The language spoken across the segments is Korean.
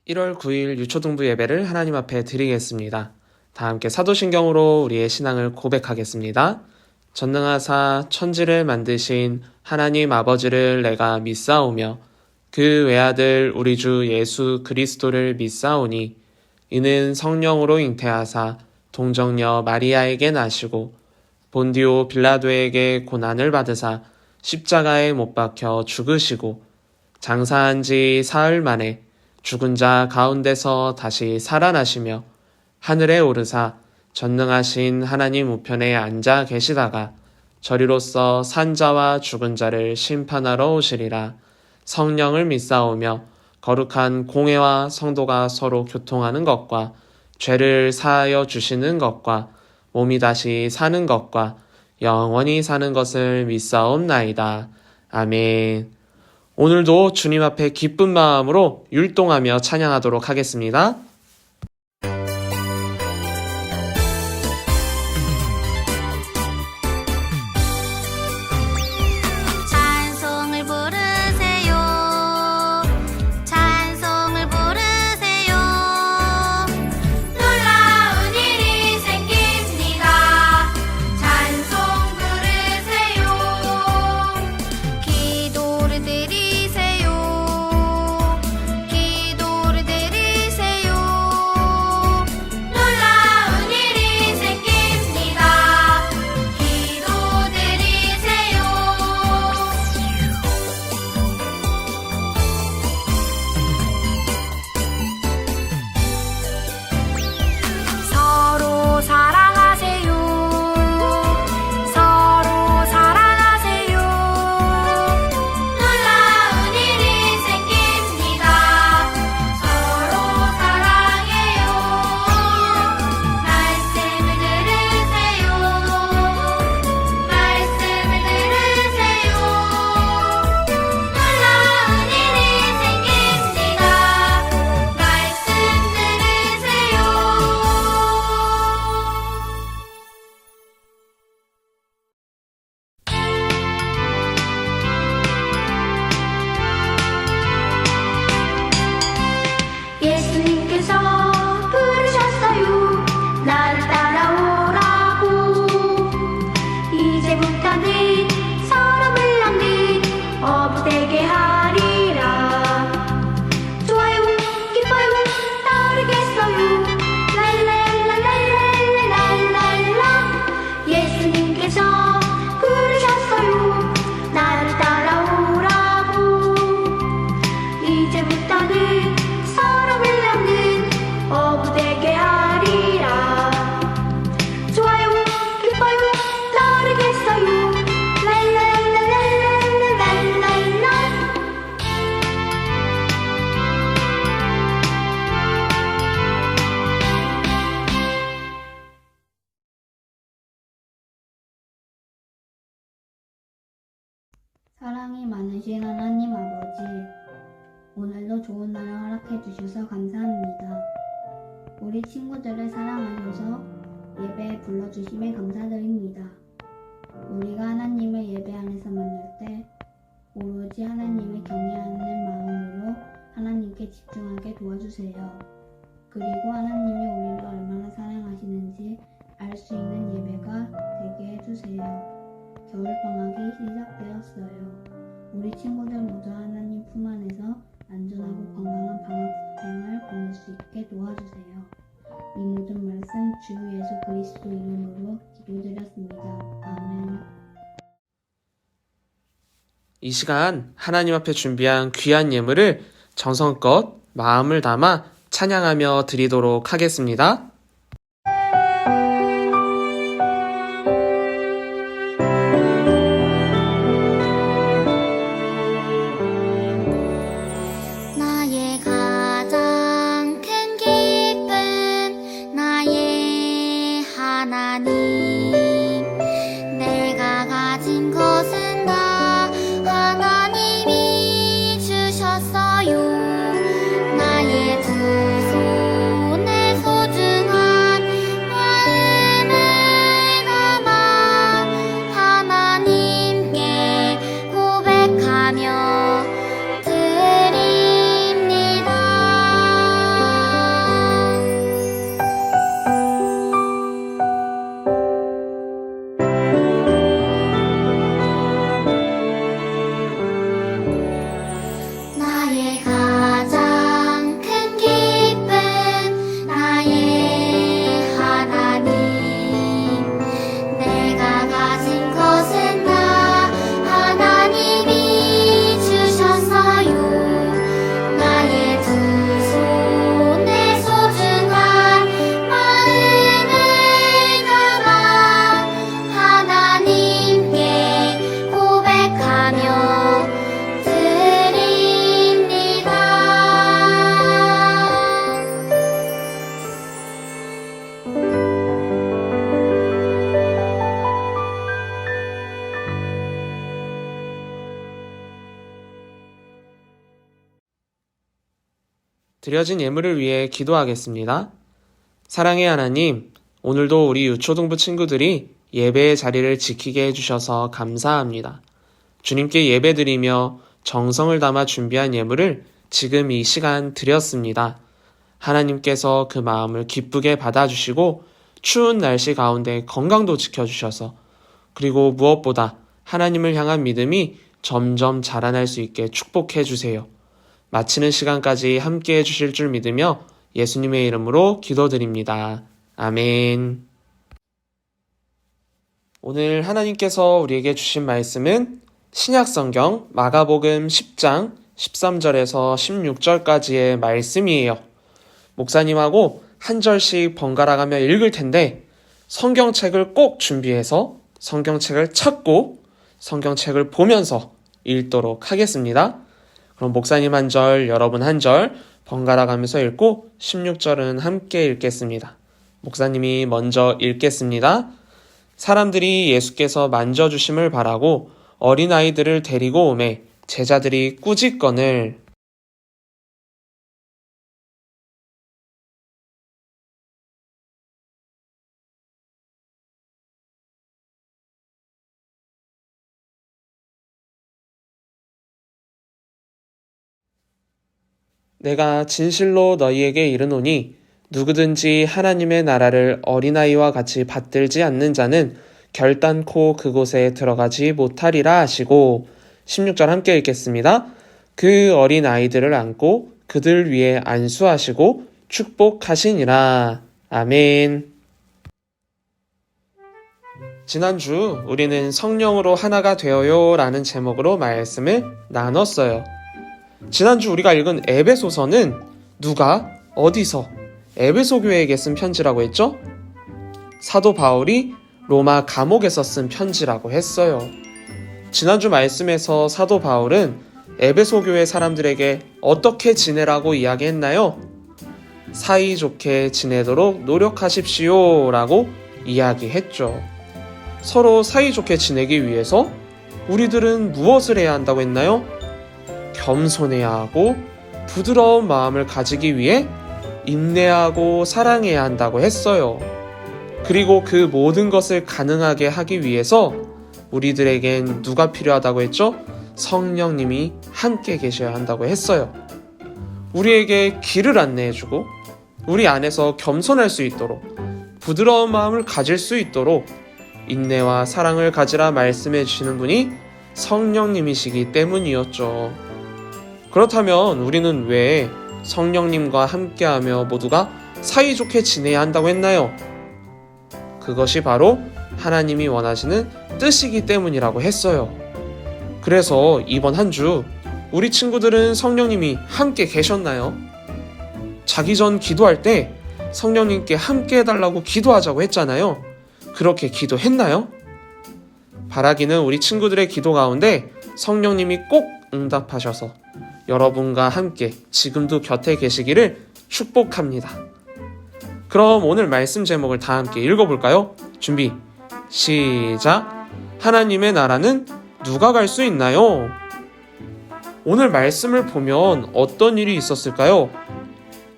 1월 9일 유초등부 예배를 하나님 앞에 드리겠습니다. 다 함께 사도신경으로 우리의 신앙을 고백하겠습니다. 전능하사 천지를 만드신 하나님 아버지를 내가 믿사오며 그 외아들 우리 주 예수 그리스도를 믿사오니 이는 성령으로 잉태하사 동정녀 마리아에게 나시고 본디오 빌라도에게 고난을 받으사 십자가에 못 박혀 죽으시고 장사한 지 사흘 만에 죽은 자 가운데서 다시 살아나시며 하늘에 오르사 전능하신 하나님 우편에 앉아 계시다가 저리로서 산 자와 죽은 자를 심판하러 오시리라. 성령을 믿사오며 거룩한 공회와 성도가 서로 교통하는 것과 죄를 사하여 주시는 것과 몸이 다시 사는 것과 영원히 사는 것을 믿사옵나이다. 아멘. 오늘도 주님 앞에 기쁜 마음으로 율동하며 찬양하도록 하겠습니다. 사랑이 많으신 하나님 아버지, 오늘도 좋은 날을 허락해 주셔서 감사합니다. 우리 친구들을 사랑하셔서 예배에 불러주심에 감사드립니다. 우리가 하나님을 예배 안에서 만날 때 오로지 하나님을 경외하는 마음으로 하나님께 집중하게 도와주세요. 그리고 하나님이 우리를 얼마나 사랑하시는지 알 수 있는 예배가 되게 해주세요. 겨울방학이 시작되었어요. 우리 친구들 모두 하나님 품 안에서 안전하고 건강한 방학 생활 보낼 수 있게 도와주세요. 이 모든 말씀 주 예수 그리스도 이름으로 기도드렸습니다. 아멘. 이 시간 하나님 앞에 준비한 귀한 예물을 정성껏 마음을 담아 찬양하며 드리도록 하겠습니다. 하며 드립니다. 드려진 예물을 위해 기도하겠습니다. 사랑의 하나님, 오늘도 우리 유초등부 친구들이 예배의 자리를 지키게 해주셔서 감사합니다. 주님께 예배드리며 정성을 담아 준비한 예물을 지금 이 시간 드렸습니다. 하나님께서 그 마음을 기쁘게 받아주시고 추운 날씨 가운데 건강도 지켜주셔서 그리고 무엇보다 하나님을 향한 믿음이 점점 자라날 수 있게 축복해 주세요. 마치는 시간까지 함께 해주실 줄 믿으며 예수님의 이름으로 기도드립니다. 아멘. 오늘 하나님께서 우리에게 주신 말씀은 신약성경 마가복음 10장 13절에서 16절까지의 말씀이에요. 목사님하고 한 절씩 번갈아가며 읽을 텐데 성경책을 꼭 준비해서 성경책을 찾고 성경책을 보면서 읽도록 하겠습니다. 그럼 목사님 한 절, 여러분 한 절 번갈아 가면서 읽고 16절은 함께 읽겠습니다. 목사님이 먼저 읽겠습니다. 사람들이 예수께서 만져주심을 바라고 어린아이들을 데리고 오매 제자들이 꾸짖건을 내가 진실로 너희에게 이르노니 누구든지 하나님의 나라를 어린아이와 같이 받들지 않는 자는 결단코 그곳에 들어가지 못하리라 하시고 16절 함께 읽겠습니다. 그 어린아이들을 안고 그들 위에 안수하시고 축복하시니라. 아멘. 지난주 우리는 성령으로 하나가 되어요 라는 제목으로 말씀을 나눴어요. 지난주 우리가 읽은 에베소서는 누가 어디서 에베소 교회에게 쓴 편지라고 했죠? 사도 바울이 로마 감옥에서 쓴 편지라고 했어요. 지난주 말씀에서 사도 바울은 에베소 교회 사람들에게 어떻게 지내라고 이야기했나요? 사이좋게 지내도록 노력하십시오 라고 이야기했죠. 서로 사이좋게 지내기 위해서 우리들은 무엇을 해야 한다고 했나요? 겸손해야 하고 부드러운 마음을 가지기 위해 인내하고 사랑해야 한다고 했어요. 그리고 그 모든 것을 가능하게 하기 위해서 우리들에겐 누가 필요하다고 했죠? 성령님이 함께 계셔야 한다고 했어요. 우리에게 길을 안내해주고 우리 안에서 겸손할 수 있도록 부드러운 마음을 가질 수 있도록 인내와 사랑을 가지라 말씀해 주시는 분이 성령님이시기 때문이었죠. 그렇다면 우리는 왜 성령님과 함께하며 모두가 사이좋게 지내야 한다고 했나요? 그것이 바로 하나님이 원하시는 뜻이기 때문이라고 했어요. 그래서 이번 한 주 우리 친구들은 성령님이 함께 계셨나요? 자기 전 기도할 때 성령님께 함께 해달라고 기도하자고 했잖아요. 그렇게 기도했나요? 바라기는 우리 친구들의 기도 가운데 성령님이 꼭 응답하셔서 여러분과 함께 지금도 곁에 계시기를 축복합니다. 그럼 오늘 말씀 제목을 다 함께 읽어볼까요? 준비, 시작! 하나님의 나라는 누가 갈 수 있나요? 오늘 말씀을 보면 어떤 일이 있었을까요?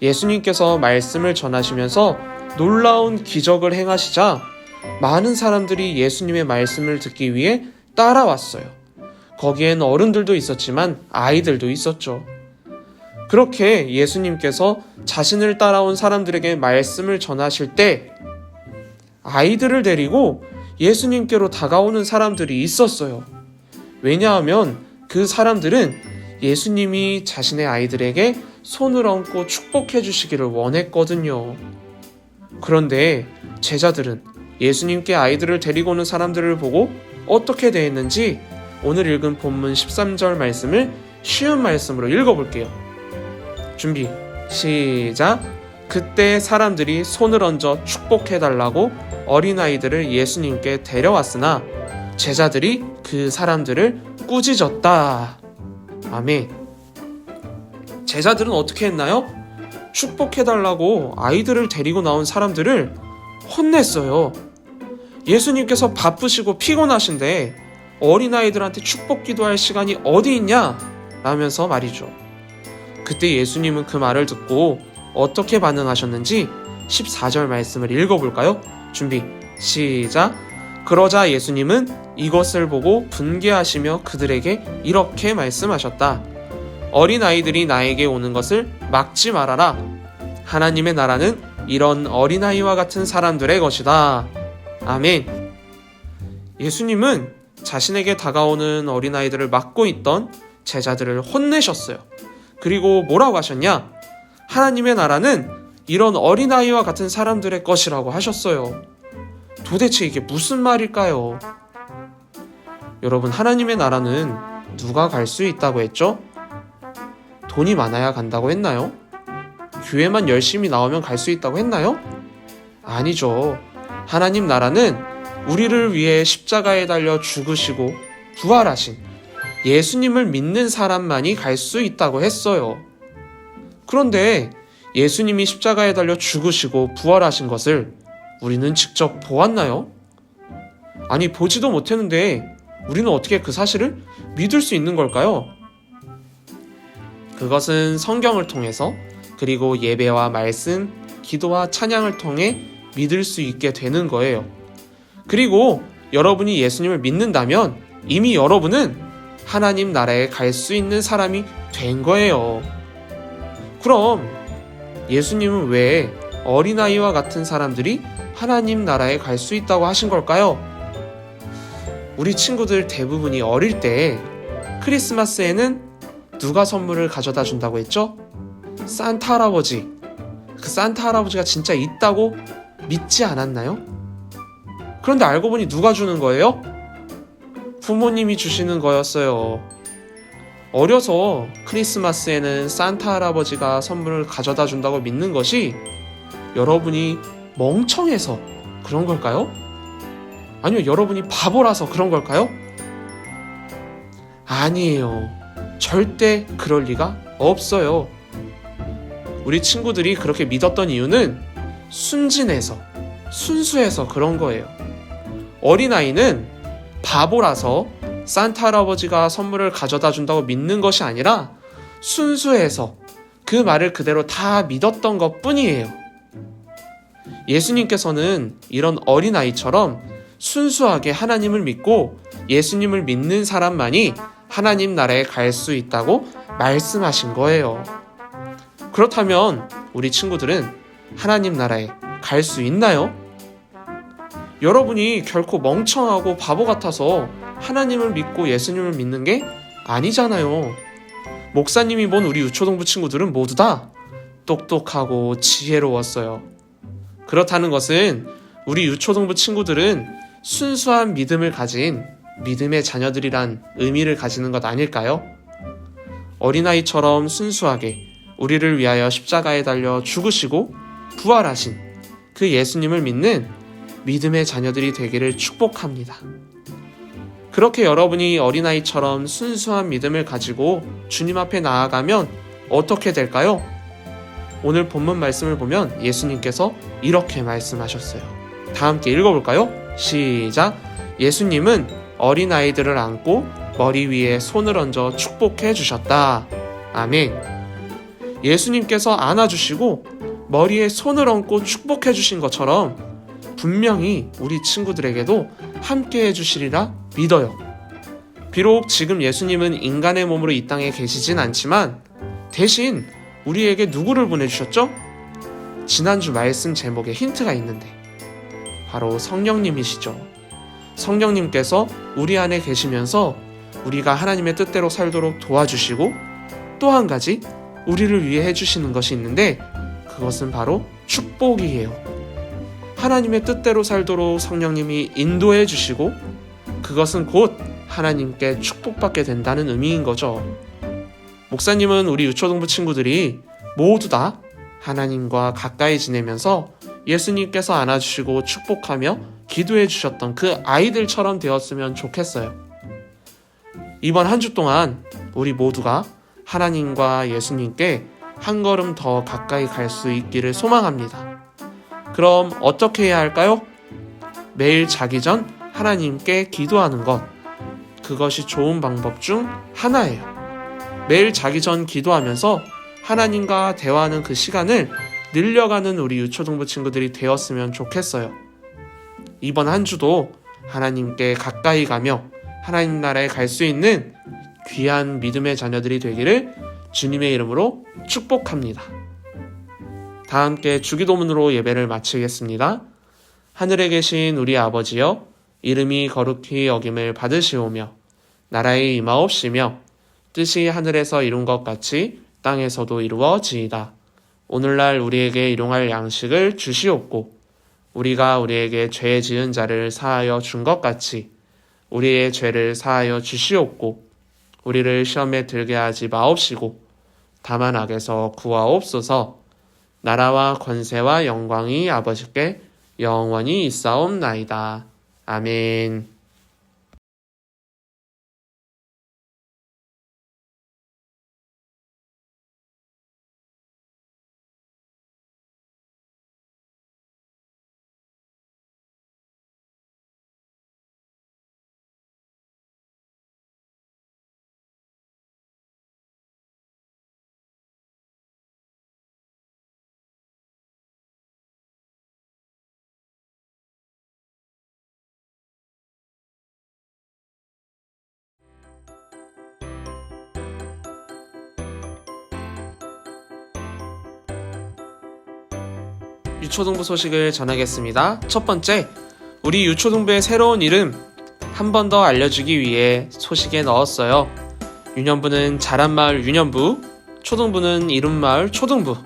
예수님께서 말씀을 전하시면서 놀라운 기적을 행하시자 많은 사람들이 예수님의 말씀을 듣기 위해 따라왔어요. 거기엔 어른들도 있었지만 아이들도 있었죠. 그렇게 예수님께서 자신을 따라온 사람들에게 말씀을 전하실 때 아이들을 데리고 예수님께로 다가오는 사람들이 있었어요. 왜냐하면 그 사람들은 예수님이 자신의 아이들에게 손을 얹고 축복해 주시기를 원했거든요. 그런데 제자들은 예수님께 아이들을 데리고 오는 사람들을 보고 어떻게 대했는지 오늘 읽은 본문 13절 말씀을 쉬운 말씀으로 읽어볼게요. 준비, 시작! 그때 사람들이 손을 얹어 축복해달라고 어린아이들을 예수님께 데려왔으나 제자들이 그 사람들을 꾸짖었다. 아멘. 제자들은 어떻게 했나요? 축복해달라고 아이들을 데리고 나온 사람들을 혼냈어요. 예수님께서 바쁘시고 피곤하신데 어린아이들한테 축복 기도할 시간이 어디 있냐? 라면서 말이죠. 그때 예수님은 그 말을 듣고 어떻게 반응하셨는지 14절 말씀을 읽어볼까요? 준비, 시작! 그러자 예수님은 이것을 보고 분개하시며 그들에게 이렇게 말씀하셨다. 어린아이들이 나에게 오는 것을 막지 말아라. 하나님의 나라는 이런 어린아이와 같은 사람들의 것이다. 아멘. 예수님은 자신에게 다가오는 어린아이들을 막고 있던 제자들을 혼내셨어요. 그리고 뭐라고 하셨냐? 하나님의 나라는 이런 어린아이와 같은 사람들의 것이라고 하셨어요. 도대체 이게 무슨 말일까요? 여러분, 하나님의 나라는 누가 갈 수 있다고 했죠? 돈이 많아야 간다고 했나요? 교회만 열심히 나오면 갈 수 있다고 했나요? 아니죠. 하나님 나라는 우리를 위해 십자가에 달려 죽으시고 부활하신 예수님을 믿는 사람만이 갈 수 있다고 했어요. 그런데 예수님이 십자가에 달려 죽으시고 부활하신 것을 우리는 직접 보았나요? 아니, 보지도 못했는데 우리는 어떻게 그 사실을 믿을 수 있는 걸까요? 그것은 성경을 통해서, 그리고 예배와 말씀, 기도와 찬양을 통해 믿을 수 있게 되는 거예요. 그리고 여러분이 예수님을 믿는다면 이미 여러분은 하나님 나라에 갈 수 있는 사람이 된 거예요. 그럼 예수님은 왜 어린아이와 같은 사람들이 하나님 나라에 갈 수 있다고 하신 걸까요? 우리 친구들 대부분이 어릴 때 크리스마스에는 누가 선물을 가져다 준다고 했죠? 산타 할아버지. 그 산타 할아버지가 진짜 있다고 믿지 않았나요? 그런데 알고 보니 누가 주는 거예요? 부모님이 주시는 거였어요. 어려서 크리스마스에는 산타 할아버지가 선물을 가져다 준다고 믿는 것이 여러분이 멍청해서 그런 걸까요? 아니면 여러분이 바보라서 그런 걸까요? 아니에요. 절대 그럴 리가 없어요. 우리 친구들이 그렇게 믿었던 이유는 순진해서, 순수해서 그런 거예요. 어린아이는 바보라서 산타 할아버지가 선물을 가져다 준다고 믿는 것이 아니라 순수해서 그 말을 그대로 다 믿었던 것 뿐이에요. 예수님께서는 이런 어린아이처럼 순수하게 하나님을 믿고 예수님을 믿는 사람만이 하나님 나라에 갈 수 있다고 말씀하신 거예요. 그렇다면 우리 친구들은 하나님 나라에 갈 수 있나요? 여러분이 결코 멍청하고 바보 같아서 하나님을 믿고 예수님을 믿는 게 아니잖아요. 목사님이 본 우리 유초동부 친구들은 모두 다 똑똑하고 지혜로웠어요. 그렇다는 것은 우리 유초동부 친구들은 순수한 믿음을 가진 믿음의 자녀들이란 의미를 가지는 것 아닐까요? 어린아이처럼 순수하게 우리를 위하여 십자가에 달려 죽으시고 부활하신 그 예수님을 믿는 믿음의 자녀들이 되기를 축복합니다. 그렇게 여러분이 어린아이처럼 순수한 믿음을 가지고 주님 앞에 나아가면 어떻게 될까요? 오늘 본문 말씀을 보면 예수님께서 이렇게 말씀하셨어요. 다 함께 읽어볼까요? 시작! 예수님은 어린아이들을 안고 머리 위에 손을 얹어 축복해 주셨다. 아멘. 예수님께서 안아주시고 머리에 손을 얹고 축복해 주신 것처럼 분명히 우리 친구들에게도 함께 해주시리라 믿어요. 비록 지금 예수님은 인간의 몸으로 이 땅에 계시진 않지만 대신 우리에게 누구를 보내주셨죠? 지난주 말씀 제목에 힌트가 있는데 바로 성령님이시죠. 성령님께서 우리 안에 계시면서 우리가 하나님의 뜻대로 살도록 도와주시고 또 한 가지 우리를 위해 해주시는 것이 있는데 그것은 바로 축복이에요. 하나님의 뜻대로 살도록 성령님이 인도해 주시고 그것은 곧 하나님께 축복받게 된다는 의미인 거죠. 목사님은 우리 유초동부 친구들이 모두 다 하나님과 가까이 지내면서 예수님께서 안아주시고 축복하며 기도해 주셨던 그 아이들처럼 되었으면 좋겠어요. 이번 한 주 동안 우리 모두가 하나님과 예수님께 한 걸음 더 가까이 갈 수 있기를 소망합니다. 그럼 어떻게 해야 할까요? 매일 자기 전 하나님께 기도하는 것, 그것이 좋은 방법 중 하나예요. 매일 자기 전 기도하면서 하나님과 대화하는 그 시간을 늘려가는 우리 유초등부 친구들이 되었으면 좋겠어요. 이번 한 주도 하나님께 가까이 가며 하나님 나라에 갈 수 있는 귀한 믿음의 자녀들이 되기를 주님의 이름으로 축복합니다. 다 함께 주기도문으로 예배를 마치겠습니다. 하늘에 계신 우리 아버지여, 이름이 거룩히 여김을 받으시오며 나라의 임하옵시며 뜻이 하늘에서 이룬 것 같이 땅에서도 이루어지이다. 오늘날 우리에게 일용할 양식을 주시옵고 우리가 우리에게 죄 지은 자를 사하여 준 것 같이 우리의 죄를 사하여 주시옵고 우리를 시험에 들게 하지 마옵시고 다만 악에서 구하옵소서. 나라와 권세와 영광이 아버지께 영원히 있사옵나이다. 아멘. 유초등부 소식을 전하겠습니다. 첫 번째, 우리 유초등부의 새로운 이름 한 번 더 알려주기 위해 소식에 넣었어요. 유년부는 자란마을 유년부, 초등부는 이룬마을 초등부,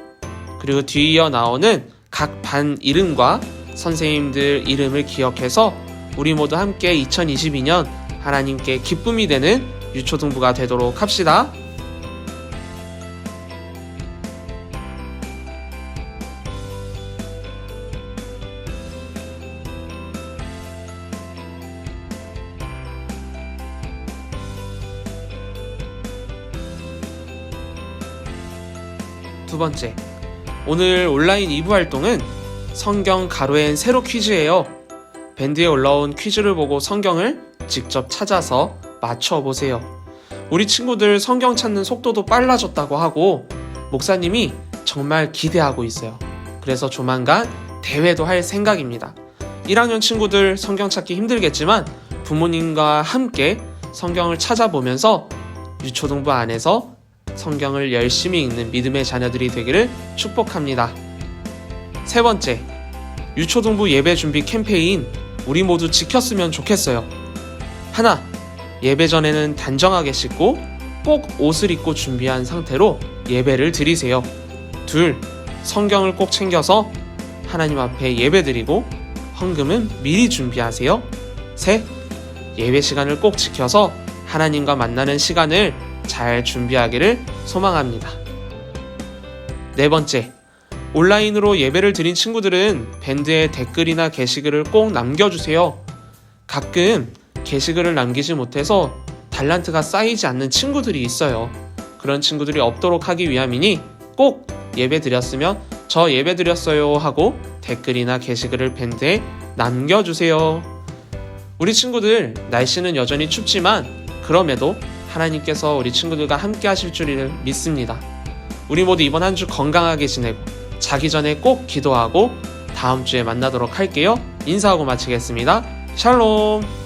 그리고 뒤이어 나오는 각 반 이름과 선생님들 이름을 기억해서 우리 모두 함께 2022년 하나님께 기쁨이 되는 유초등부가 되도록 합시다. 두 번째, 오늘 온라인 2부 활동은 성경 가로엔 세로 퀴즈예요. 밴드에 올라온 퀴즈를 보고 성경을 직접 찾아서 맞춰보세요. 우리 친구들 성경 찾는 속도도 빨라졌다고 하고 목사님이 정말 기대하고 있어요. 그래서 조만간 대회도 할 생각입니다. 1학년 친구들 성경 찾기 힘들겠지만 부모님과 함께 성경을 찾아보면서 유초등부 안에서 성경을 열심히 읽는 믿음의 자녀들이 되기를 축복합니다. 세 번째, 유초등부 예배 준비 캠페인 우리 모두 지켰으면 좋겠어요. 하나, 예배 전에는 단정하게 씻고 꼭 옷을 입고 준비한 상태로 예배를 드리세요. 둘, 성경을 꼭 챙겨서 하나님 앞에 예배 드리고 헌금은 미리 준비하세요. 셋, 예배 시간을 꼭 지켜서 하나님과 만나는 시간을 잘 준비하기를 소망합니다. 네 번째, 온라인으로 예배를 드린 친구들은 밴드에 댓글이나 게시글을 꼭 남겨주세요. 가끔 게시글을 남기지 못해서 달란트가 쌓이지 않는 친구들이 있어요. 그런 친구들이 없도록 하기 위함이니 꼭 예배 드렸으면 저 예배 드렸어요 하고 댓글이나 게시글을 밴드에 남겨주세요. 우리 친구들 날씨는 여전히 춥지만 그럼에도 하나님께서 우리 친구들과 함께 하실 줄을 믿습니다. 우리 모두 이번 한 주 건강하게 지내고 자기 전에 꼭 기도하고 다음 주에 만나도록 할게요. 인사하고 마치겠습니다. 샬롬.